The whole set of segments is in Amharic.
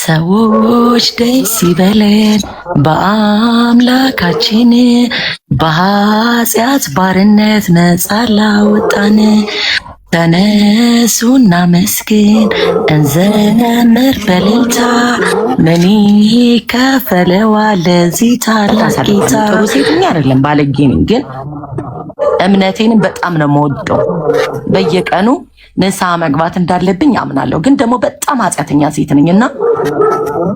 ሰዎች ደስ ይበለን በአምላካችን በኃጢአት ባርነት ነፃ ላወጣን። ተነሱ እናመስግን እንዘምር በእልልታ ምን ይከፈለዋል ለዚህ ታላቅ ጌታ። ጥሩ ሴትኛ አይደለም ባለጌ ነኝ፣ ግን እምነቴንም በጣም ነው የምወደው። በየቀኑ ንስሐ መግባት እንዳለብኝ አምናለሁ። ግን ደግሞ በጣም ኃጢአተኛ ሴት ነኝና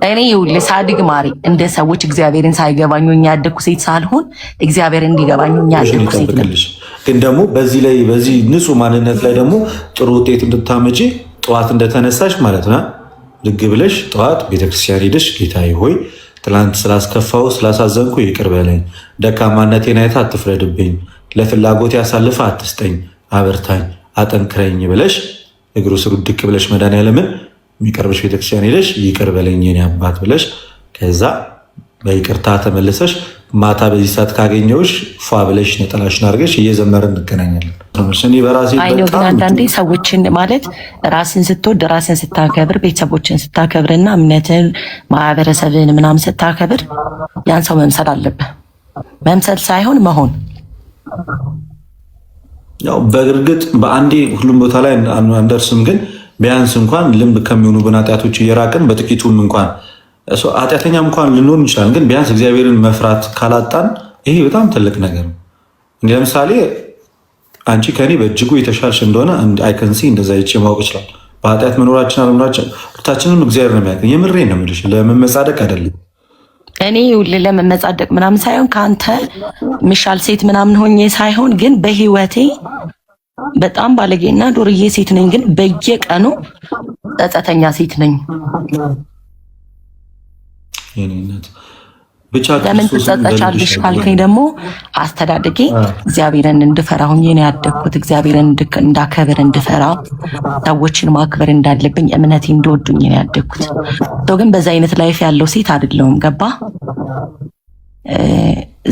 እኔ ይኸውልህ ሳድግ ማሪ እንደ ሰዎች እግዚአብሔርን ሳይገባኝ ያደግኩ ሴት ሳልሆን እግዚአብሔር እንዲገባኝ ያደግኩ ሴት ነኝ። ግን ደግሞ በዚህ ንጹህ ማንነት ላይ ደግሞ ጥሩ ውጤት እንድታመጪ ጠዋት እንደተነሳሽ ማለት ነው ልግ ብለሽ ጠዋት ቤተክርስቲያን ሄደሽ ጌታዬ ሆይ ትላንት ስላስከፋው ስላሳዘንኩ ይቅር በለኝ፣ ደካማነቴን አይተህ አትፍረድብኝ፣ ለፍላጎት ያሳልፈ አትስጠኝ፣ አበርታኝ፣ አጠንክረኝ ብለሽ እግሩ ስሩ ድቅ ብለሽ መድኃኒዓለምን የሚቀርብሽ ቤተክርስቲያን ሄደሽ ይቅር በለኝ የኔ አባት ብለሽ ከዛ በይቅርታ ተመልሰሽ ማታ በዚህ ሰዓት ካገኘሁሽ ፏ ብለሽ ነጠላሽን አድርገሽ እየዘመርን እንገናኛለን። ግን አንዳንዴ ሰዎችን ማለት ራስን ስትወድ ራስን ስታከብር ቤተሰቦችን ስታከብርና እምነትን ማህበረሰብን ምናምን ስታከብር ያን ሰው መምሰል አለብህ። መምሰል ሳይሆን መሆን። ያው በእርግጥ በአንዴ ሁሉም ቦታ ላይ አንደርስም፣ ግን ቢያንስ እንኳን ልምድ ከሚሆኑብን ኃጢአቶች እየራቅን በጥቂቱም እንኳን ኃጢአተኛም እንኳን ልንሆን እንችላለን። ግን ቢያንስ እግዚአብሔርን መፍራት ካላጣን ይሄ በጣም ትልቅ ነገር ነው። እንግዲህ ለምሳሌ አንቺ ከኔ በእጅጉ የተሻልሽ እንደሆነ አይከንሲ እንደዛ ይቼ ማወቅ ይችላል። በኃጢአት መኖራችን አለመኖራችን ሁለታችንም እግዚአብሔር ነው የሚያውቅ። የምሬን ነው የምልሽ፣ ለመመጻደቅ አይደለም። እኔ ለመመጻደቅ ምናምን ሳይሆን ከአንተ ሚሻል ሴት ምናምን ሆኜ ሳይሆን፣ ግን በህይወቴ በጣም ባለጌና ዱርዬ ሴት ነኝ። ግን በየቀኑ ጸጸተኛ ሴት ነኝ። ለምን ትጸጸቻለሽ ካልከኝ ደግሞ አስተዳደጌ እግዚአብሔርን እንድፈራ ሆኜ ነው ያደግኩት። እግዚአብሔርን እንዳከብር እንድፈራ፣ ሰዎችን ማክበር እንዳለብኝ፣ እምነቴ እንዲወዱኝ ነው ያደግኩት። ግን በዛ አይነት ላይፍ ያለው ሴት አይደለሁም። ገባ?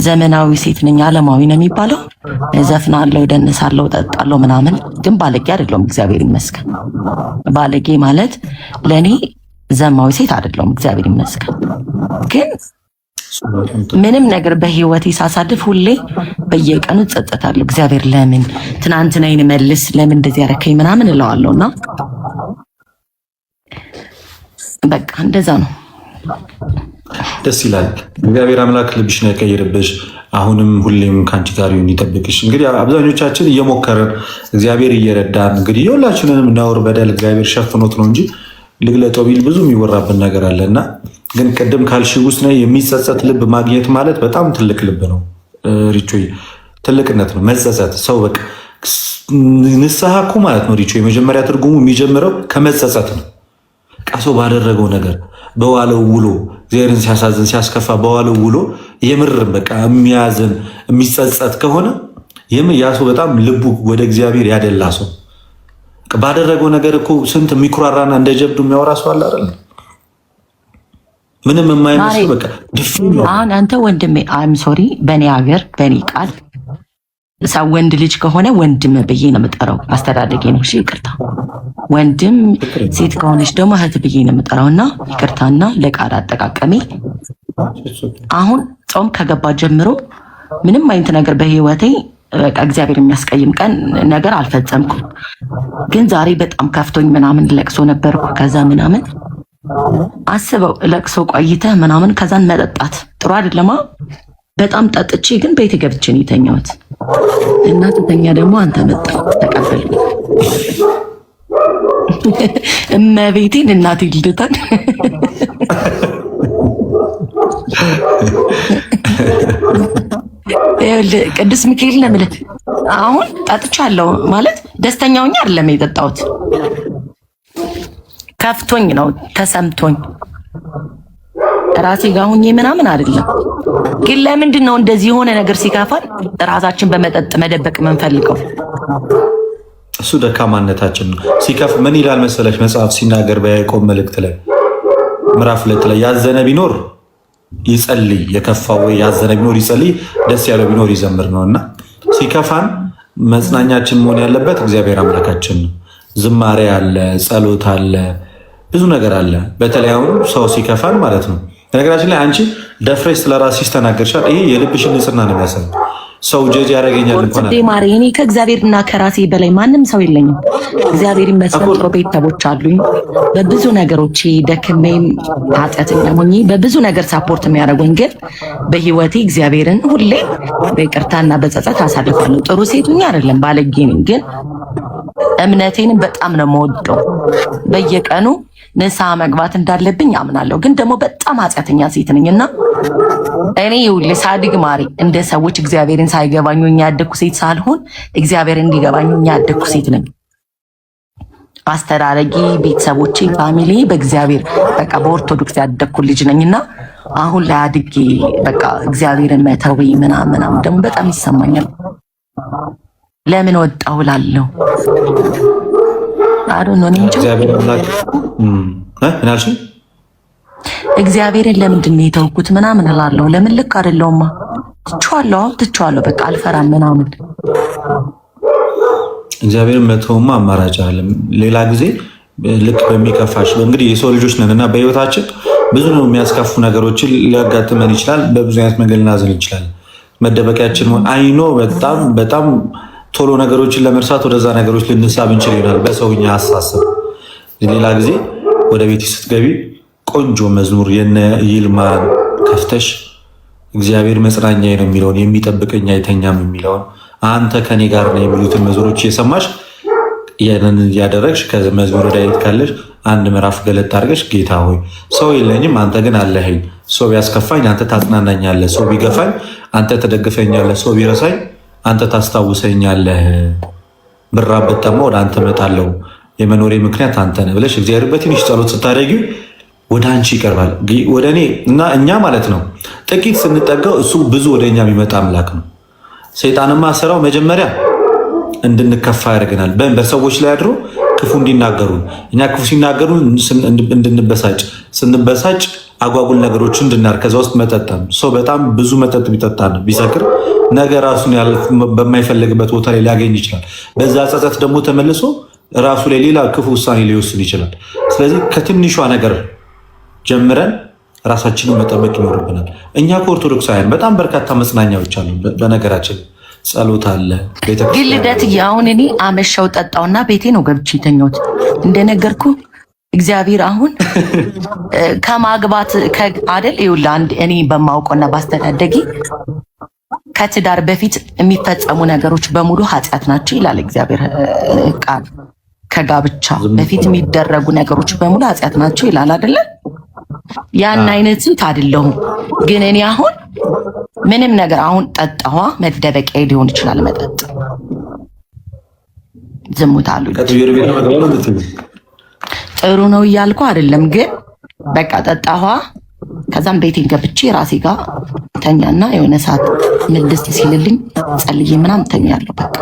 ዘመናዊ ሴት ነኝ። ዓለማዊ ነው የሚባለው። ዘፍናለሁ፣ ደንሳለሁ፣ ጠጣለሁ ምናምን፣ ግን ባለጌ አይደለሁም። እግዚአብሔር ይመስገን። ባለጌ ማለት ለእኔ ዘማዊ ሴት አይደለሁም። እግዚአብሔር ይመስገን። ግን ምንም ነገር በህይወቴ ሳሳልፍ ሁሌ በየቀኑ ጸጸታለሁ። እግዚአብሔር ለምን ትናንትናዬን መልስ፣ ለምን እንደዚህ ያረከኝ ምናምን እለዋለሁና በቃ እንደዛ ነው። ደስ ይላል። እግዚአብሔር አምላክ ልብሽን ያቀይርብሽ። አሁንም ሁሌም ከአንቺ ጋር ይሁን፣ ይጠብቅሽ። እንግዲህ አብዛኞቻችን እየሞከረን እግዚአብሔር እየረዳን እንግዲህ የሁላችንንም ነውር በደል እግዚአብሔር ሸፍኖት ነው እንጂ ልግለጠው ቢል ብዙ የሚወራብን ነገር አለና፣ ግን ቅድም ካልሽ ውስጥ ነው የሚጸጸት ልብ ማግኘት ማለት በጣም ትልቅ ልብ ነው። ሪቾ ትልቅነት ነው መጸጸት። ሰው በቃ ንስሐ እኮ ማለት ነው ሪቾ የመጀመሪያ ትርጉሙ የሚጀምረው ከመጸጸት ነው። ሰው ባደረገው ነገር በዋለው ውሎ እግዚአብሔርን ሲያሳዝን ሲያስከፋ በዋለው ውሎ የምር በቃ የሚያዝን የሚጸጸት ከሆነ ያ ሰው በጣም ልቡ ወደ እግዚአብሔር ያደላ ሰው። ባደረገው ነገር እኮ ስንት የሚኩራራና እንደ ጀብዱ የሚያወራ ሰው አለ አይደል? ምንም የማይመስል በቃ አሁን አንተ ወንድሜ አይም ሶሪ፣ በእኔ ሀገር በእኔ ቃል ሰው ወንድ ልጅ ከሆነ ወንድም ብዬ ነው የምጠራው። አስተዳደጌ ነው። እሺ ይቅርታ። ወንድም ሴት ከሆነች ደግሞ እህት ብዬ ነው የምጠራውና ይቅርታና ለቃል አጠቃቀሜ። አሁን ጾም ከገባ ጀምሮ ምንም አይነት ነገር በህይወቴ በቃ እግዚአብሔር የሚያስቀይም ቀን ነገር አልፈጸምኩም። ግን ዛሬ በጣም ከፍቶኝ ምናምን ለቅሶ ነበርኩ። ከዛ ምናምን አስበው ለቅሶ ቆይተህ ምናምን ከዛን መጠጣት ጥሩ አይደለማ። በጣም ጠጥቼ ግን ቤት ገብቼ ነው የተኛሁት። እና ተኛ ደግሞ አንተ መጣ ተቀበል። እመቤቴን እናቴ ልደታን ቅዱስ ሚካኤል ነው የምልህ። አሁን ጠጥቻለሁ ማለት ደስተኛ ሆኜ አይደለም የጠጣሁት፣ ከፍቶኝ ነው ተሰምቶኝ ራሴ ጋር ሆኜ ምናምን አይደለም። ግን ለምንድን ነው እንደዚህ የሆነ ነገር ሲከፋን ራሳችን በመጠጥ መደበቅ የምንፈልገው? እሱ ደካማነታችን ነው። ሲከፍ ምን ይላል መሰለሽ መጽሐፍ ሲናገር በያዕቆብ መልእክት ላይ ምዕራፍ 2 ላይ ያዘነ ቢኖር ይጸልይ፣ የከፋው ወይ ያዘነ ቢኖር ይጸልይ፣ ደስ ያለው ቢኖር ይዘምር ነውና ሲከፋን መጽናኛችን መሆን ያለበት እግዚአብሔር አምላካችን ነው። ዝማሬ አለ፣ ጸሎት አለ፣ ብዙ ነገር አለ። በተለይ አሁን ሰው ሲከፋን ማለት ነው። በነገራችን ላይ አንቺ ደፍሬሽ ስለራስሽ ተናገርሻል። ይሄ የልብሽን ንጽህና ነው የሚያሳየው። ሰው ጀጅ ያደርገኛል እንኳን ማሪ እኔ ከእግዚአብሔርና ከራሴ በላይ ማንም ሰው የለኝም። እግዚአብሔር ይመስገን ጥሩ ቤተሰቦች አሉኝ። በብዙ ነገሮች ደክሜም ኃጢአተኛ ሆኜ በብዙ ነገር ሳፖርት የሚያደርጉኝ፣ ግን በህይወቴ እግዚአብሔርን ሁሌ በይቅርታና በጸጸት አሳልፋለሁ። ጥሩ ሴት ሆኜ አይደለም ባለጌ ነኝ፣ ግን እምነቴንም በጣም ነው የምወደው። በየቀኑ ንስሐ መግባት እንዳለብኝ አምናለሁ። ግን ደግሞ በጣም ኃጢአተኛ ሴት ነኝና እኔ ይኸውልህ ሳድግ ማሪ እንደ ሰዎች እግዚአብሔርን ሳይገባኝ ያደግኩ ሴት ሳልሆን እግዚአብሔር እንዲገባኝ ያደግኩ ሴት ነኝ። አስተዳደጌ፣ ቤተሰቦቼ፣ ፋሚሊ በእግዚአብሔር በቃ በኦርቶዶክስ ያደግኩ ልጅ ነኝና አሁን ላይ አድጌ በቃ እግዚአብሔርን መተው ምናምን ደግሞ በጣም ይሰማኛል። ለምን ወጣሁ እላለሁ። አሮን ነው እንጂ እግዚአብሔርን ለምንድን ነው የተውኩት ምናምን እላለሁ። ለምን ልክ አይደለውማ። ትቼዋለሁ በቃ አልፈራም ምናምን። እግዚአብሔርን መተውማ አማራጭ አለ። ሌላ ጊዜ ልክ በሚከፋሽ እንግዲህ የሰው ልጆች ነንና በህይወታችን ብዙ ነው የሚያስከፉ ነገሮችን ሊያጋጥመን ይችላል። በብዙ አይነት መንገድ ልናዝን ይችላል። መደበቂያችን አይኖ በጣም ቶሎ ነገሮችን ለመርሳት ወደዛ ነገሮች ልንሳብ እንችል ይሆናል በሰውኛ አሳሰብ። ሌላ ጊዜ ወደ ቤት ስትገቢ ቆንጆ መዝሙር የነ ይልማን ከፍተሽ እግዚአብሔር መጽናኛዬ ነው የሚለውን የሚጠብቀኝ አይተኛም የሚለውን አንተ ከኔ ጋር ነው የሚሉትን መዝሙሮች እየሰማሽ ያንን እያደረግሽ ከመዝሙር ዳዊት ካለሽ አንድ ምዕራፍ ገለጥ አድርገሽ ጌታ ሆይ ሰው የለኝም አንተ ግን አለኸኝ፣ ሰው ቢያስከፋኝ አንተ ታጽናናኛለህ፣ ሰው ቢገፋኝ አንተ ትደግፈኛለህ፣ ሰው ቢረሳኝ አንተ ታስታውሰኛለህ፣ ብራብ ብጠማ ወደ አንተ እመጣለሁ፣ የመኖሬ ምክንያት አንተ ነህ ብለሽ እግዚአብሔር በትንሽ ጸሎት ስታደርጊ ወደ አንቺ ይቀርባል። ወደ እኔ እና እኛ ማለት ነው ጥቂት ስንጠጋው እሱ ብዙ ወደ እኛ የሚመጣ አምላክ ነው። ሰይጣንማ ስራው መጀመሪያ እንድንከፋ ያደርገናል። በሰዎች ላይ አድሮ ክፉ እንዲናገሩ፣ እኛ ክፉ ሲናገሩ እንድንበሳጭ፣ ስንበሳጭ አጓጉል ነገሮች እንድናር፣ ከዛ ውስጥ መጠጣም። ሰው በጣም ብዙ መጠጥ ቢጠጣ ነው ቢሰክር ነገ ራሱን በማይፈልግበት ቦታ ላይ ሊያገኝ ይችላል። በዛ ጸጸት ደግሞ ተመልሶ ራሱ ላይ ሌላ ክፉ ውሳኔ ሊወስን ይችላል። ስለዚህ ከትንሿ ነገር ጀምረን ራሳችንን መጠበቅ ይኖርብናል። እኛ ከኦርቶዶክሳውያን በጣም በርካታ መጽናኛዎች አሉ። በነገራችን ጸሎት አለ። ግን ልደት አሁን እኔ አመሻው ጠጣውና ቤቴ ነው ገብቼ የተኛሁት። እንደነገርኩ እግዚአብሔር አሁን ከማግባት አይደል ይኸውልህ፣ አንድ እኔ በማውቀውና ባስተዳደጊ ከትዳር በፊት የሚፈጸሙ ነገሮች በሙሉ ኃጢአት ናቸው ይላል እግዚአብሔር ቃል። ከጋብቻ በፊት የሚደረጉ ነገሮች በሙሉ ኃጢአት ናቸው ይላል አይደለ? ያን አይነት ሴት አይደለሁም። ግን እኔ አሁን ምንም ነገር አሁን ጠጣዋ መደበቂያ ሊሆን ይችላል መጠጥ፣ ዝሙት አሉ ጥሩ ነው እያልኩ አይደለም። ግን በቃ ጠጣዋ፣ ከዛም ቤቴን ገብቼ ራሴ ጋር ተኛና የሆነ ሰዓት ምልስ ሲልልኝ ጸልዬ ምናምን ተኛለሁ። በቃ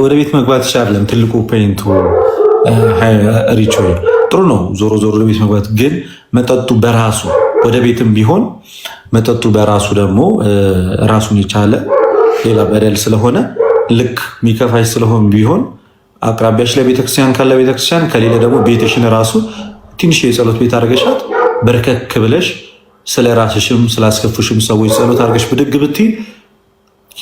ወደ ቤት መግባት ይቻላል። ትልቁ ፖይንቱ ሪቾ ጥሩ ነው። ዞሮ ወደ ቤት መግባት ግን መጠጡ በራሱ ወደ ቤትም ቢሆን መጠጡ በራሱ ደግሞ ራሱን የቻለ ሌላ በደል ስለሆነ ልክ የሚከፋሽ ስለሆን ቢሆን አቅራቢያሽ ላይ ቤተክርስቲያን ካለ ቤተክርስቲያን፣ ከሌለ ደግሞ ቤትሽን ራሱ ትንሽ የጸሎት ቤት አድርገሻት በርከክ ብለሽ ስለ ራስሽም ስላስከፉሽም ሰዎች ጸሎት አድርገሽ ብድግ ብትይ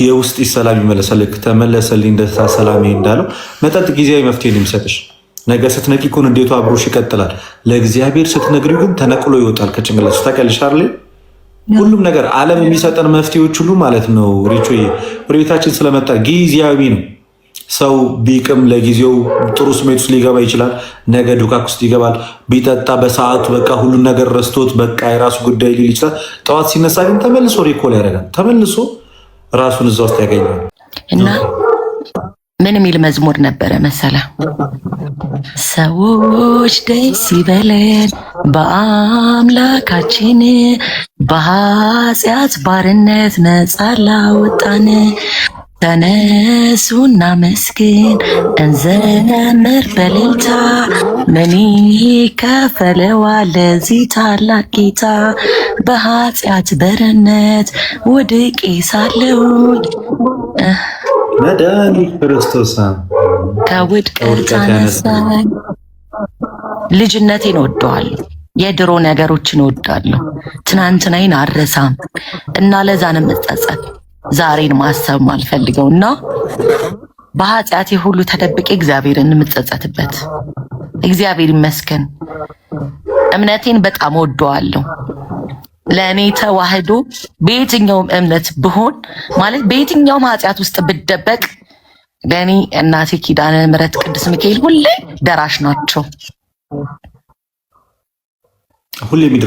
የውስጥ ሰላም ይመለሳል። ልክ ተመለሰልኝ ደስታ ሰላም እንዳለው መጠጥ ጊዜያዊ መፍትሄ ነው የሚሰጥሽ። ነገ ስትነቂ እኮ እንዴቱ አብሮሽ ይቀጥላል። ለእግዚአብሔር ስትነግሪው ግን ተነቅሎ ይወጣል ከጭንቅላትሽ። ታውቂያለሽ አይደል? ሁሉም ነገር ዓለም የሚሰጠን መፍትሄዎች ሁሉ ማለት ነው ሪቾዬ ወደ ቤታችን ስለመጣ ጊዜያዊ ነው። ሰው ቢቅም ለጊዜው ጥሩ ስሜት ውስጥ ሊገባ ይችላል። ነገ ዱካክ ውስጥ ይገባል። ቢጠጣ በሰዓቱ በቃ ሁሉን ነገር ረስቶት በቃ የራሱ ጉዳይ ሊል ይችላል። ጠዋት ሲነሳ ግን ተመልሶ ሪኮል ያደርጋል። ተመልሶ ራሱን እዛ ውስጥ ያገኛል። እና ምን የሚል መዝሙር ነበረ መሰለ? ሰዎች ደስ ይበለን በአምላካችን በኃጢአት ባርነት ነፃ ላወጣን፣ ተነሱና መስግን እንዘምር በእልልታ፣ ምን ይከፈለዋል ለዚህ ታላቅ ጌታ? በኃጢአት ባርነት ወድቄ ሳለሁኝ መድኃኒት ክርስቶስ ከውድቀት አነሳኝ። ልጅነቴን እወደዋለሁ። የድሮ ነገሮችን እወዳለሁ። ትናንትናዬን አልረሳም እና ለዛ ነው የምጸጸት ዛሬን ማሰብ ማልፈልገው እና በኃጢአቴ ሁሉ ተደብቄ እግዚአብሔርን የምጸጸትበት። እግዚአብሔር ይመስገን እምነቴን በጣም እወደዋለሁ። ለእኔ ተዋህዶ በየትኛውም እምነት ብሆን ማለት በየትኛውም ኃጢአት ውስጥ ብደበቅ ለእኔ እናቴ ኪዳነ ምሕረት ቅዱስ ሚካኤል ሁሌ ደራሽ ናቸው።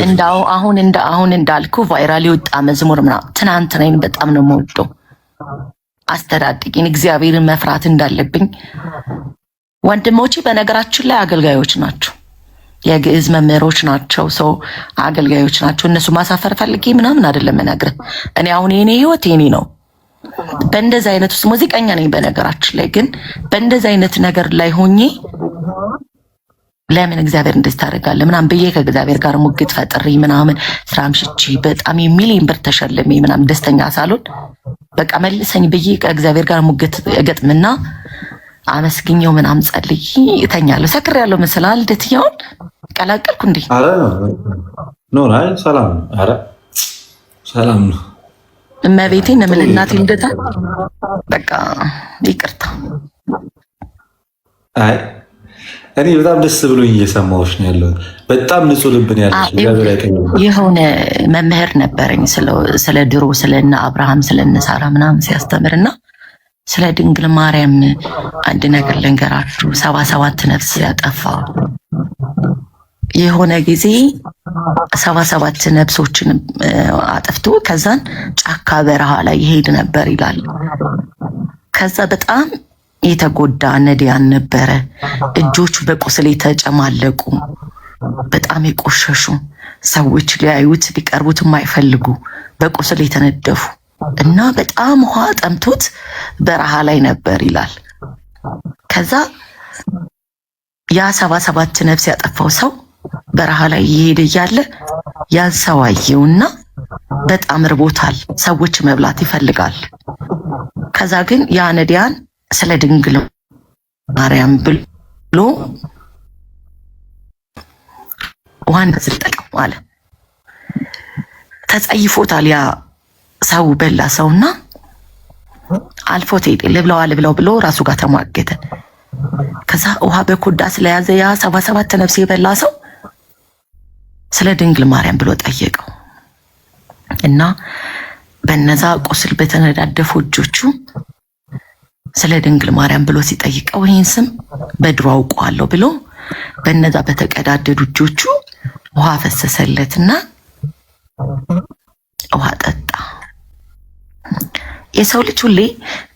እንዳው አሁን እንዳልኩ ቫይራል የወጣ መዝሙር ምናምን ትናንትናዬን በጣም ነው የምወደው። አስተዳደጌን እግዚአብሔርን መፍራት እንዳለብኝ ወንድሞቼ በነገራችን ላይ አገልጋዮች ናቸው። የግዕዝ መምህሮች ናቸው። ሰው አገልጋዮች ናቸው። እነሱ ማሳፈር ፈልጌ ምናምን አይደለም ነገር እኔ አሁን የኔ ህይወት የኔ ነው። በእንደዚህ አይነት ውስጥ ሙዚቀኛ ነኝ በነገራችን ላይ ግን በእንደዚህ አይነት ነገር ላይ ሆኜ ለምን እግዚአብሔር እንደዚህ ታደርጋለህ ምናምን ብዬ ከእግዚአብሔር ጋር ሙግት ፈጥሬ ምናምን ስራ ምሽቼ በጣም የሚሊዮን ብር ተሸልሜ ምናምን ደስተኛ ሳልሆን በቃ መልሰኝ ብዬ ከእግዚአብሔር ጋር ሙግት እገጥምና አመስግኘው ምናምን ጸልይ እተኛለሁ። ሰክሬያለሁ መሰላል ደትያውን ቀላቀልኩ እንዴ? አረ ኖ አይ ሰላም አረ ሰላም ነው። እመቤቴን ለምልናት ልደታ በቃ ይቅርታ። አይ እኔ በጣም ደስ ብሎኝ እየሰማሁሽ ነው ያለው። በጣም ንጹህ ልብን ያለሽ እግዚአብሔር ያቀኝ። የሆነ መምህር ነበረኝ ስለ ድሮ ስለነ አብርሃም ስለነ ሳራ ምናምን ሲያስተምርና ስለ ድንግል ማርያም አንድ ነገር ልንገራችሁ። 77 ነፍስ ያጠፋ የሆነ ጊዜ 77 ነፍሶችን አጥፍቶ ከዛን ጫካ በረሃ ላይ ይሄድ ነበር ይላል። ከዛ በጣም የተጎዳ ነዲያን ነበረ። እጆቹ በቁስል የተጨማለቁ በጣም የቆሸሹ ሰዎች ሊያዩት ሊቀርቡት የማይፈልጉ በቁስል የተነደፉ እና በጣም ውሃ ጠምቶት በረሃ ላይ ነበር ይላል። ከዛ ያ 77 ነፍስ ያጠፋው ሰው በረሃ ላይ እየሄደ እያለ ያን ሰው አየውና በጣም ርቦታል፣ ሰዎች መብላት ይፈልጋል። ከዛ ግን ያ ነዲያን ስለ ድንግል ማርያም ብሎ ዋና ዝጠቀም አለ። ተጸይፎታል ያ ሰው በላ ሰውና አልፎት ሄደ። ልብለው ብሎ ራሱ ጋር ተሟገተ። ከዛ ውሃ በኮዳ ስለያዘ ያ 77 ነፍስ የበላ ሰው ስለ ድንግል ማርያም ብሎ ጠየቀው እና በነዛ ቁስል በተነዳደፉ እጆቹ ስለ ድንግል ማርያም ብሎ ሲጠይቀው ይህን ስም በድሮ አውቀዋለሁ ብሎ በነዛ በተቀዳደዱ እጆቹ ውሃ ፈሰሰለትና ውሃ ጠጣ። የሰው ልጅ ሁሌ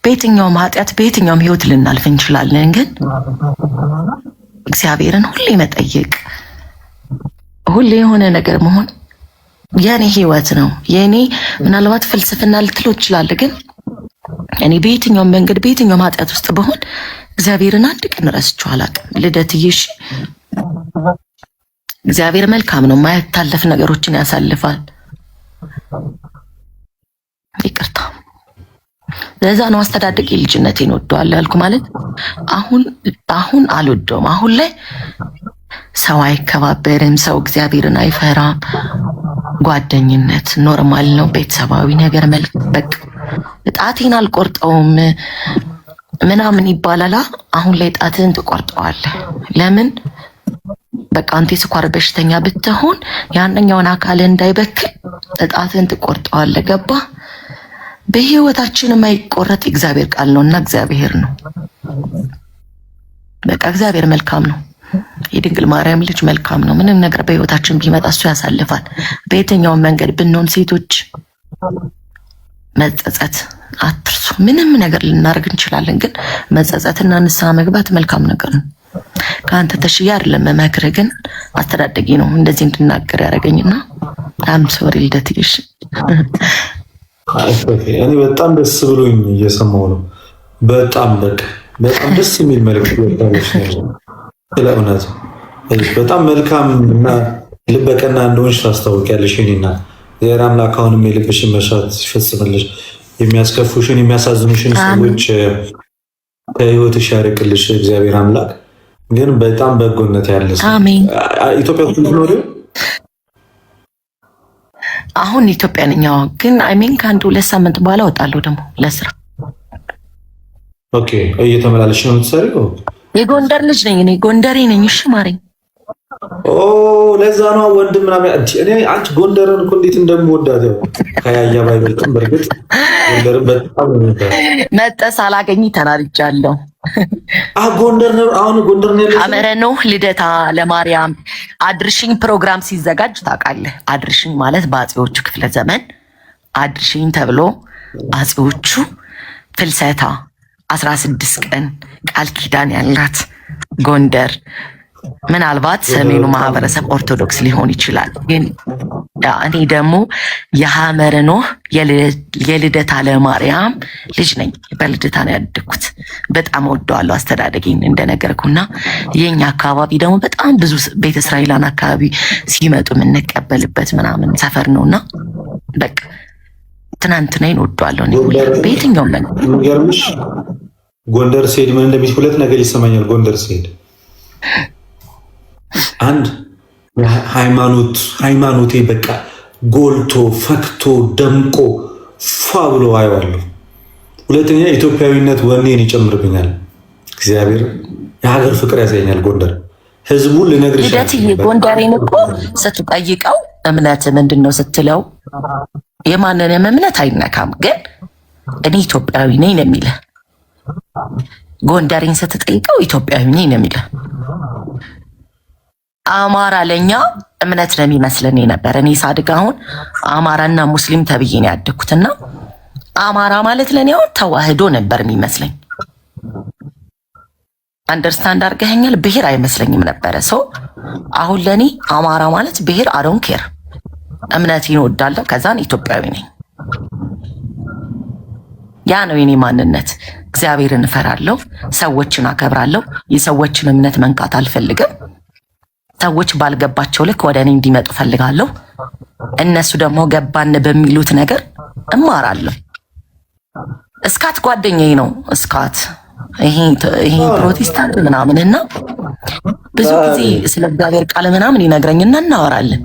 በየትኛውም ኃጢአት በየትኛውም ህይወት ልናልፍ እንችላለን፣ ግን እግዚአብሔርን ሁሌ መጠየቅ ሁሌ የሆነ ነገር መሆን የኔ ህይወት ነው። የኔ ምናልባት ፍልስፍና ልትለው ትችላለህ፣ ግን እኔ በየትኛውም መንገድ በየትኛውም ኃጢአት ውስጥ በሆን እግዚአብሔርን አንድ ቀን ረስቼው አላውቅም። ልደትዬሽ እግዚአብሔር መልካም ነው፣ ማያታለፍ ነገሮችን ያሳልፋል። ይቅርታ ለዛ ነው አስተዳደግ ልጅነቴን ወደዋለሁ ያልኩ። ማለት አሁን አልወደውም። አሁን ላይ ሰው አይከባበርም፣ ሰው እግዚአብሔርን አይፈራም። ጓደኝነት ኖርማል ነው፣ ቤተሰባዊ ነገር በቃ ጣቴን አልቆርጠውም ምናምን ይባላል። አሁን ላይ ጣትህን ትቆርጠዋለህ። ለምን? በቃ አንተ የስኳር በሽተኛ ብትሆን ያንኛውን አካል እንዳይበክል ጣትህን ትቆርጠዋለህ። ገባ? በህይወታችን የማይቆረጥ እግዚአብሔር ቃል ነውና እግዚአብሔር ነው። በቃ እግዚአብሔር መልካም ነው። የድንግል ማርያም ልጅ መልካም ነው። ምንም ነገር በህይወታችን ቢመጣ እሱ ያሳልፋል። በየትኛውም መንገድ ብንሆን ሴቶች መጸጸት አትርሱ። ምንም ነገር ልናደርግ እንችላለን፣ ግን መጸጸትና ንስሐ መግባት መልካም ነገር ነው። ከአንተ ተሽያ አይደለም መመክርህ፣ ግን አስተዳደጊ ነው እንደዚህ እንድናገር ያደረገኝና አም ሶሪ ልደትሽ። እኔ በጣም ደስ ብሎኝ እየሰማሁ ነው። በጣም ደስ የሚል መልዕክት ወጣለሽ ነው። ስለ እውነት በጣም መልካም እና ልበቀና እንደሆንሽ ታስታውቂያለሽ። እኔና እግዚአብሔር አምላክ አሁንም የልብሽን መሻት ይፈጽምልሽ። የሚያስከፉሽን የሚያሳዝኑሽን ሰዎች ከህይወትሽ ያርቅልሽ እግዚአብሔር አምላክ። ግን በጣም በጎነት ያለ ሰው። አሜን። ኢትዮጵያ ውስጥ ነው አሁን ኢትዮጵያ ነኝ። ግን አይሜን ከአንድ 2 ሳምንት በኋላ እወጣለሁ ደግሞ ለስራ። ኦኬ። እየተመላለሽ ነው የምትሰሪው? የጎንደር ልጅ ነኝ እኔ፣ ጎንደሬ ነኝ። እሺ ማረኝ። ለዛ ነው ወንድም ምናምን። እኔ አንቺ ጎንደርን እኮ እንዴት እንደምወዳት ያው ከያያ ባይበልጥም በርግጥ ጎንደርን በጣም መጠስ አላገኝ ተናድጃለሁ። ጎንደር ነው አሁን ጎንደር ነው ያለው። ሐመረ ኖህ ልደታ ለማርያም አድርሽኝ ፕሮግራም ሲዘጋጅ ታውቃለህ። አድርሽኝ ማለት በአፄዎቹ ክፍለ ዘመን አድርሽኝ ተብሎ አፄዎቹ ፍልሰታ 16 ቀን ቃል ኪዳን ያላት ጎንደር ምናልባት ሰሜኑ ማህበረሰብ ኦርቶዶክስ ሊሆን ይችላል። ግን እኔ ደግሞ የሐመረ ኖህ የልደታ ለማርያም ልጅ ነኝ። በልደታ ነው ያደግኩት። በጣም ወደዋለሁ አስተዳደጌን እንደነገርኩና የኛ አካባቢ ደግሞ በጣም ብዙ ቤተ እስራኤላን አካባቢ ሲመጡ የምንቀበልበት ምናምን ሰፈር ነውና በቃ ትናንትናዬን ወደዋለሁ እኔ በየትኛውም ነገር። ጎንደር ስሄድ ምን እንደሚል 2 ነገር ይሰማኛል። ጎንደር ስሄድ አንድ ሃይማኖቴ በቃ ጎልቶ ፈክቶ ደምቆ ፏ ብሎ አየዋለሁ። ሁለተኛ ኢትዮጵያዊነት ወኔን ይጨምርብኛል። እግዚአብሔር የሀገር ፍቅር ያሳየኛል። ጎንደር ህዝቡን ልነግርሽ ጎንደሬን እኮ ስትጠይቀው እምነት ምንድን ነው ስትለው የማንንም እምነት አይነካም፣ ግን እኔ ኢትዮጵያዊ ነኝ ነው የሚልህ። ጎንደሬን ስትጠይቀው ኢትዮጵያዊ ነኝ ነው የሚልህ። አማራ ለኛ እምነት ነው የሚመስለን ነበር። እኔ ሳድግ አሁን አማራና ሙስሊም ተብዬ ነው ያደግኩትና አማራ ማለት ለኔ አሁን ተዋህዶ ነበር የሚመስለኝ። አንደርስታንድ አድርገኸኛል? ብሔር አይመስለኝም ነበረ ሰው። አሁን ለኔ አማራ ማለት ብሔር አዶን ኬር እምነቴን እወዳለሁ፣ ከዛን ኢትዮጵያዊ ነኝ። ያ ነው የኔ ማንነት። እግዚአብሔርን እፈራለሁ፣ ሰዎችን አከብራለሁ፣ የሰዎችን እምነት መንካት አልፈልግም። ሰዎች ባልገባቸው ልክ ወደ እኔ እንዲመጡ ፈልጋለሁ። እነሱ ደግሞ ገባን በሚሉት ነገር እማራለሁ። እስካት ጓደኛዬ ነው። እስካት ይሄ ፕሮቴስታንት ምናምንና ብዙ ጊዜ ስለ እግዚአብሔር ቃል ምናምን ይነግረኝና እናወራለን።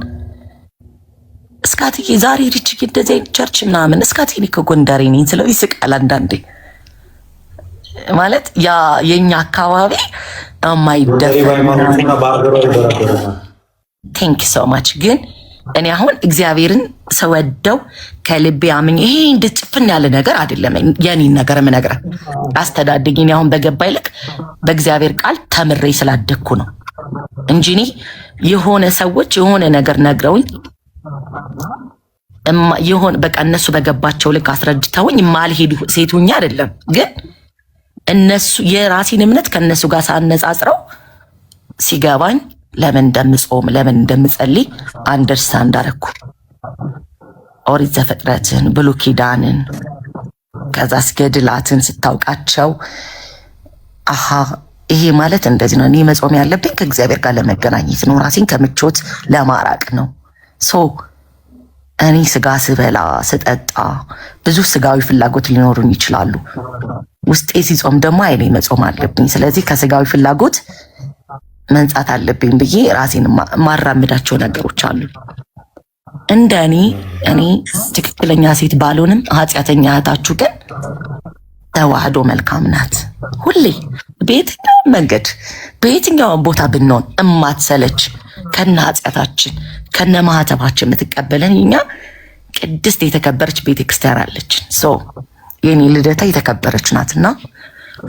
እስካትዬ ዛሬ ሪች እንደዚህ ቸርች ምናምን እስካትዬ ከጎንደሬ ነኝ ስለው ይስቃል አንዳንዴ። ማለት ያ የኛ አካባቢ የማይደፈር ቴንክ ሶ ማች። ግን እኔ አሁን እግዚአብሔርን ስወደው ከልቤ አምኜ ይሄ እንድጭፍን ያለ ነገር አይደለም። የኔን ነገር የምነግርህ አስተዳደጌን አሁን በገባይ ልክ በእግዚአብሔር ቃል ተምሬ ስላደግኩ ነው እንጂ እኔ የሆነ ሰዎች የሆነ ነገር ነግረውኝ የሆነ በቃ እነሱ በገባቸው ልክ አስረድተውኝ ማልሄዱ ሴቱኛ አይደለም። ግን እነሱ የራሴን እምነት ከነሱ ጋር ሳነጻጽረው ሲገባኝ ለምን እንደምጾም ለምን እንደምጸልይ አንደርስታንድ አደረኩ። ኦሪት ዘፍጥረትን ብሉይ ኪዳንን ከዛ ገድላትን ስታውቃቸው አሃ ይሄ ማለት እንደዚህ ነው። እኔ መጾም ያለብኝ ከእግዚአብሔር ጋር ለመገናኘት ነው፣ ራሴን ከምቾት ለማራቅ ነው። ሶ እኔ ስጋ ስበላ ስጠጣ ብዙ ስጋዊ ፍላጎት ሊኖሩኝ ይችላሉ። ውስጤ ሲጾም ደግሞ አይኔ መጾም አለብኝ። ስለዚህ ከስጋዊ ፍላጎት መንጻት አለብኝ ብዬ ራሴን ማራምዳቸው ነገሮች አሉ። እንደ እኔ ትክክለኛ ሴት ባልሆንም ኃጢአተኛ እህታችሁ ግን ተዋህዶ መልካም ናት። ሁሌ በየትኛውም መንገድ በየትኛውም ቦታ ብንሆን እማትሰለች ከነ ኃጢአታችን ከነ ማህተባችን የምትቀበለን የኛ ቅድስት የተከበረች ቤተክርስቲያን አለችን። የኔ ልደታ የተከበረች ናትና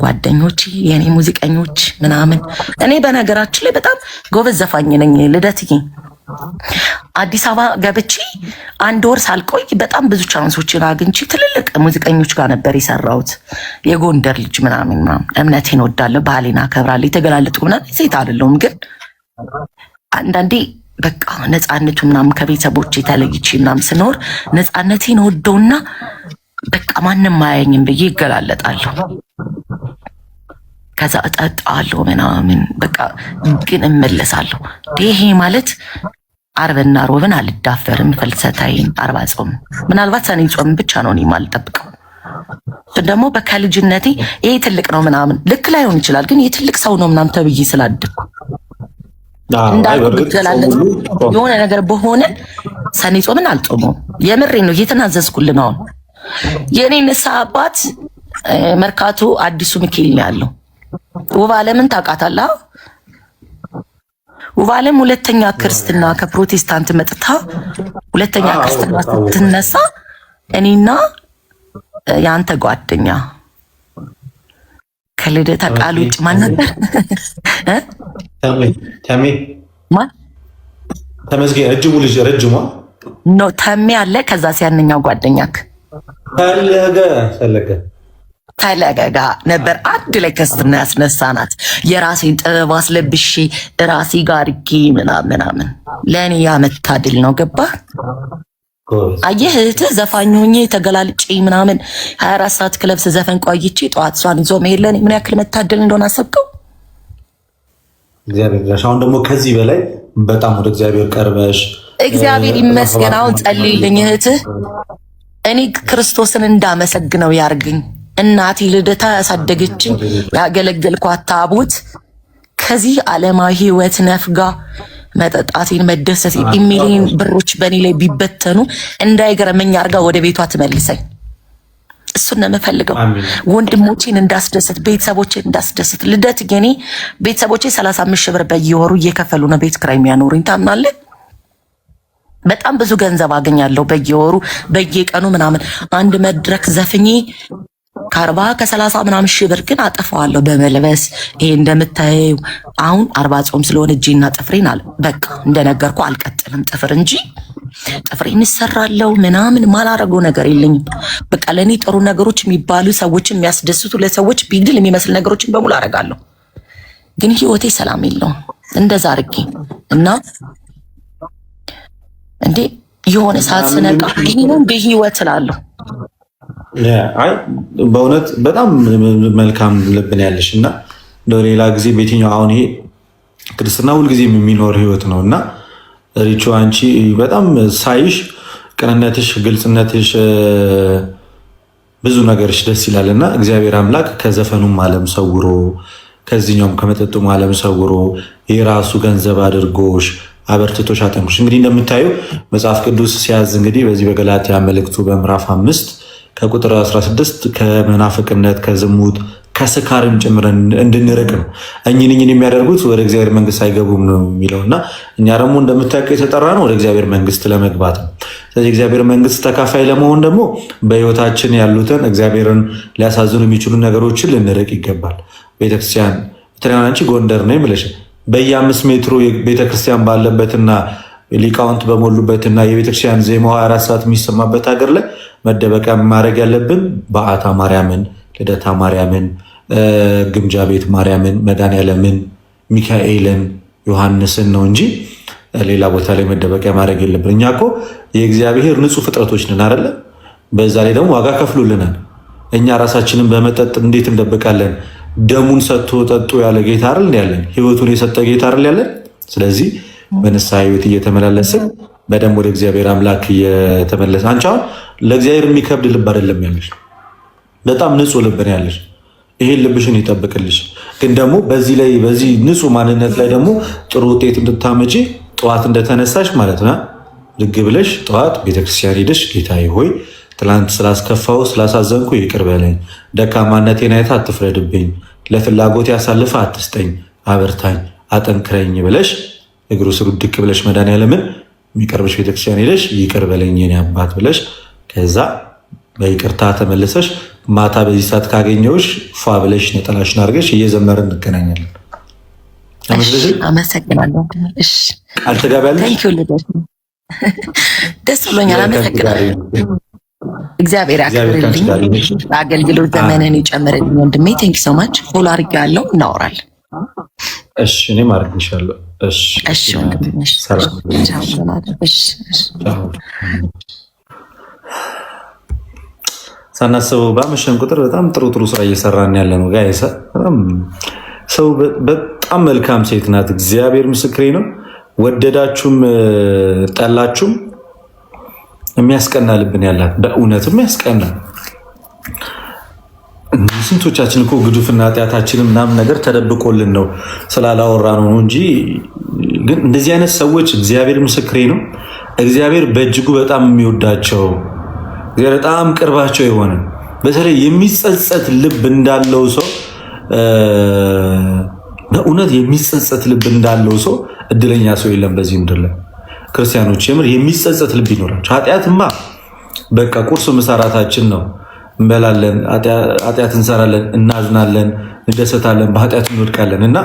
ጓደኞች የኔ ሙዚቀኞች ምናምን እኔ በነገራችን ላይ በጣም ጎበዝ ዘፋኝ ነኝ። ልደትዬ አዲስ አበባ ገብቼ 1 ወር ሳልቆይ በጣም ብዙ ቻንሶችን አግኝቼ ትልልቅ ሙዚቀኞች ጋር ነበር የሰራሁት። የጎንደር ልጅ ምናምን እምነቴን ወዳለሁ፣ ባህሌን አከብራለሁ። የተገላለጡ ምናምን ሴት አይደለሁም፣ ግን አንዳንዴ በቃ ነፃነቱ ምናምን ከቤተሰቦች የተለይቼ ምናምን ስኖር ነፃነቴን ወደውና በቃ ማንም አያየኝም ብዬ ይገላለጣለሁ። ከዛ እጠጣለሁ ምናምን በቃ ግን እመለሳለሁ። ይሄ ማለት አርብና ሮብን አልዳፈርም። ፍልሰታዬን 40 ጾም ምናልባት ሰኔ ጾም ብቻ ነው እኔ የማልጠብቀው። ደግሞ በከልጅነቴ ይሄ ትልቅ ነው ምናምን ልክ ላይሆን ይችላል፣ ግን የትልቅ ሰው ነው ምናምን ተብዬ ስላደግኩ እንዳልገላለጥ የሆነ ነገር በሆነ ሰኔ ጾምን አልጾመውም። የምሬ ነው እየተናዘዝኩልን። አሁን የኔ ንስሐ አባት መርካቶ አዲሱ ሚካኤል ነው ያለው። ውብ አለምን ታውቃታለህ? ውብ አለም ሁለተኛ ክርስትና ከፕሮቴስታንት መጥታ ሁለተኛ ክርስትና ስትነሳ እኔና የአንተ ጓደኛ ከልደታ ቃል ውጭ ማን ነበር? ተመስገን ረጅሙ ልጅ ረጅሟ ነው ተሜ አለ። ከዛ ሲያንኛው ጓደኛክ ፈለገ ጋር ነበር አንድ ላይ ክርስትና ያስነሳናት። የራሴን ጥበብ አስለብሼ ራሴ ጋር አድርጌ ምናምን ለእኔ ያመታድል ነው። ገባ አየህ እህትህ ዘፋኝ ሆኜ ተገላልጬ ምናምን 24 ሰዓት ክለብ ስዘፈን ቆይቼ ጠዋት እሷን ይዞ መሄድ ለእኔ ምን ያክል መታደል እንደሆነ አሰብከው? እግዚአብሔር አሁን ደግሞ ከዚህ በላይ በጣም ወደ እግዚአብሔር ቀርበሽ እግዚአብሔር ይመስገን። አሁን ጸልይልኝ እህትህ እኔ ክርስቶስን እንዳመሰግነው ያርግኝ። እናቴ ልደታ ያሳደገችኝ ያገለገልኳት ታቦት ከዚህ ዓለማዊ ህይወት ነፍጋ መጠጣቴን መደሰት ኢሚሊን ብሮች በእኔ ላይ ቢበተኑ እንዳይገረመኝ አርጋ ወደ ቤቷ ትመልሰኝ። እሱን ነው የምፈልገው። ወንድሞቼን እንዳስደስት፣ ቤተሰቦቼን እንዳስደስት። ልደት የኔ ቤተሰቦቼ 35 ሺህ ብር በየወሩ እየከፈሉ ነው ቤት ኪራይ የሚያኖሩኝ። ታምናለህ? በጣም ብዙ ገንዘብ አገኛለሁ በየወሩ በየቀኑ ምናምን። አንድ መድረክ ዘፍኜ ከ40 ከ30 ምናምን ሺህ ብር ግን አጠፋዋለሁ በመልበስ። ይሄ እንደምታየው አሁን 40 ጾም ስለሆነ እጄና ጥፍሬን በቃ እንደነገርኩ አልቀጥልም ጥፍር እንጂ ጥፍሬን እሰራለሁ ምናምን ማላረገው ነገር የለኝም። በቃ ለእኔ ጥሩ ነገሮች የሚባሉ ሰዎችን የሚያስደስቱ ለሰዎች ቢግድል የሚመስል ነገሮችን በሙሉ አረጋለሁ። ግን ህይወቴ ሰላም የለውም እንደዛ አርጌ እና እንዴ የሆነ ሰዓት ስነቃ ይሄንን በህይወት እላለሁ። አይ በእውነት በጣም መልካም ልብን ያለሽ እና ሌላ ጊዜ በየትኛው አሁን ይሄ ክርስትና ሁልጊዜም የሚኖር ህይወት ነው እና ሪቾ አንቺ በጣም ሳይሽ ቅንነትሽ፣ ግልጽነትሽ፣ ብዙ ነገርሽ ደስ ይላል እና እግዚአብሔር አምላክ ከዘፈኑም ዓለም ሰውሮ ከዚህኛውም ከመጠጡም ዓለም ሰውሮ የራሱ ገንዘብ አድርጎሽ አበርትቶሽ አጠንኩሽ። እንግዲህ እንደምታዩ መጽሐፍ ቅዱስ ሲያዝ እንግዲህ በዚህ በገላትያ መልእክቱ በምዕራፍ 5 ከቁጥር 16 ከመናፍቅነት ከዝሙት ከስካርም ጭምር እንድንርቅ ነው። እኝን የሚያደርጉት ወደ እግዚአብሔር መንግስት አይገቡም ነው የሚለው እና እኛ ደግሞ እንደምታውቀው የተጠራ ነው ወደ እግዚአብሔር መንግስት ለመግባት ነው። ስለዚህ እግዚአብሔር መንግስት ተካፋይ ለመሆን ደግሞ በህይወታችን ያሉትን እግዚአብሔርን ሊያሳዝኑ የሚችሉ ነገሮችን ልንርቅ ይገባል። ቤተክርስቲያን በተለይ አንቺ ጎንደር ነው ብለሽ በየ5 ሜትሩ ቤተክርስቲያን ባለበትና ሊቃውንት በሞሉበትና የቤተክርስቲያን ዜማዋ 24 ሰዓት የሚሰማበት ሀገር ላይ መደበቂያ ማድረግ ያለብን በዓታ ማርያምን፣ ልደታ ማርያምን፣ ግምጃ ቤት ማርያምን፣ መድኃኔዓለምን፣ ሚካኤልን፣ ዮሐንስን ነው እንጂ ሌላ ቦታ ላይ መደበቂያ ማድረግ የለብን። እኛ እኮ የእግዚአብሔር ንጹህ ፍጥረቶች ነን አይደለ? በዛ ላይ ደግሞ ዋጋ ከፍሎልናል። እኛ ራሳችንን በመጠጥ እንዴት እንደብቃለን? ደሙን ሰጥቶ ጠጡ ያለ ጌታ አይደል ያለን? ህይወቱን የሰጠ ጌታ አይደል ያለን? ስለዚህ በንስሐ ህይወት እየተመላለስን በደንብ ወደ እግዚአብሔር አምላክ እየተመለሰ አንቺ አሁን ለእግዚአብሔር የሚከብድ ልብ አይደለም ያለሽ፣ በጣም ንጹህ ልብ ነው ያለሽ። ይሄን ልብሽን ይጠብቅልሽ። ግን ደግሞ በዚህ ንጹህ ማንነት ላይ ደግሞ ጥሩ ውጤት እንድታመጪ ጠዋት እንደተነሳሽ ማለት ነው ልግ ብለሽ ጠዋት ቤተክርስቲያን ሄደሽ ጌታዬ ሆይ ትላንት ስላስከፋው ስላሳዘንኩ ይቅር በለኝ፣ ደካማነቴን አይተህ አትፍረድብኝ፣ ለፍላጎት ያሳልፈ አትስጠኝ፣ አበርታኝ፣ አጠንክረኝ ብለሽ እግሩ ስሩ ድቅ ብለሽ መድኃኔዓለምን የሚቀርብሽ ቤተክርስቲያን ሄደሽ ይቅር በለኝ የኔ አባት ብለሽ ከዛ በይቅርታ ተመልሰሽ ማታ በዚህ ሰዓት ካገኘሁሽ ፏ ብለሽ ነጠላሽን አድርገሽ እየዘመርን እንገናኛለን። አመሰግናለሁ። ቃል ትገቢያለሽ? ደስ ብሎኛል። አመሰግናለሁ። እግዚአብሔር ያክብርልኝ፣ አገልግሎት ዘመንን ይጨምርልኝ ወንድሜ። ቴንክ ሶ ማች። ፎሎ አድርጌያለሁ፣ እናወራለን። እሺ እኔም አድርግልሻለሁ። እሺ ወንድሜ። ሳናስበው ባመሸን ቁጥር በጣም ጥሩ ስራ እየሰራን ያለ ነው ጋይስ። ሰው በጣም መልካም ሴት ናት። እግዚአብሔር ምስክሬ ነው። ወደዳችሁም ጠላችሁም የሚያስቀና ልብን ያላት በእውነትም ያስቀና ስንቶቻችን እኮ ግዱፍና ኃጢአታችንን ምናምን ነገር ተደብቆልን ነው ስላላወራ ነው እንጂ ግን እንደዚህ አይነት ሰዎች እግዚአብሔር ምስክሬ ነው። እግዚአብሔር በእጅጉ በጣም የሚወዳቸው በጣም ቅርባቸው የሆነ በተለይ የሚጸጸት ልብ እንዳለው ሰው በእውነት የሚጸጸት ልብ እንዳለው ሰው እድለኛ ሰው የለም በዚህ ምድር ላይ። ክርስቲያኖች የምር የሚጸጸት ልብ ይኖራቸው። ኃጢአትማ በቃ ቁርስ ምሳራታችን ነው። እንበላለን፣ ኃጢአት እንሰራለን፣ እናዝናለን፣ እንደሰታለን፣ በኃጢአት እንወድቃለን እና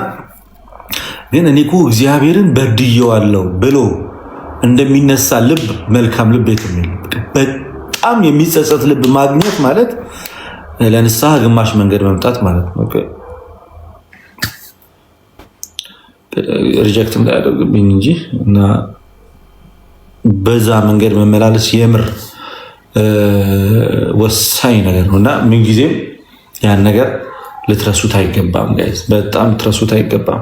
ግን እኔ እኮ እግዚአብሔርን በድዬዋለሁ ብሎ እንደሚነሳ ልብ መልካም ልብ የትም የለም። በጣም የሚጸጸት ልብ ማግኘት ማለት ለንስሐ ግማሽ መንገድ መምጣት ማለት ነው። ሪጀክት እንዳያደርግብኝ እንጂ እና በዛ መንገድ መመላለስ የምር ወሳኝ ነገር ነው እና ምንጊዜም ያን ነገር ልትረሱት አይገባም። በጣም ልትረሱት አይገባም።